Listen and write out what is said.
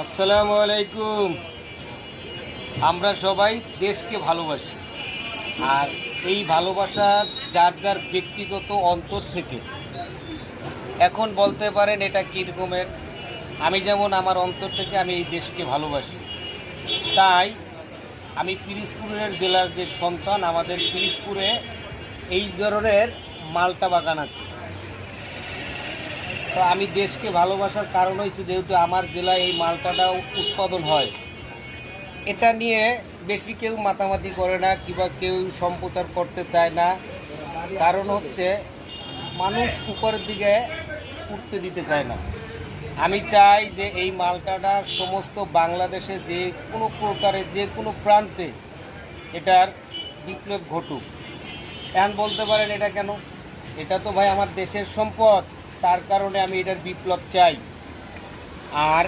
আসসালামু আলাইকুম। আমরা সবাই দেশকে ভালোবাসি, আর এই ভালোবাসা যার যার ব্যক্তিগত অন্তর থেকে। এখন বলতে পারেন এটা কী রকমের। আমি যেমন আমার অন্তর থেকে আমি এই দেশকে ভালোবাসি, তাই আমি পিরিজপুরের জেলার যে সন্তান, আমাদের পিরিজপুরে এই ধরনের মালটা বাগান আছে। তো আমি দেশকে ভালোবাসার কারণ হচ্ছে যেহেতু আমার জেলায় এই মালটাটাও উৎপাদন হয়। এটা নিয়ে বেশি কেউ মাতামাতি করে না কিংবা কেউ সম্প্রচার করতে চায় না। কারণ হচ্ছে মানুষ উপরের দিকে উঠতে দিতে চায় না। আমি চাই যে এই মালটাটা সমস্ত বাংলাদেশে যে কোনো প্রকারের যে কোনো প্রান্তে এটার বিপ্লব ঘটুক। এখন বলতে পারেন এটা কেন? এটা তো ভাই আমার দেশের সম্পদ, তার কারণে আমি এটার বিপ্লব চাই। আর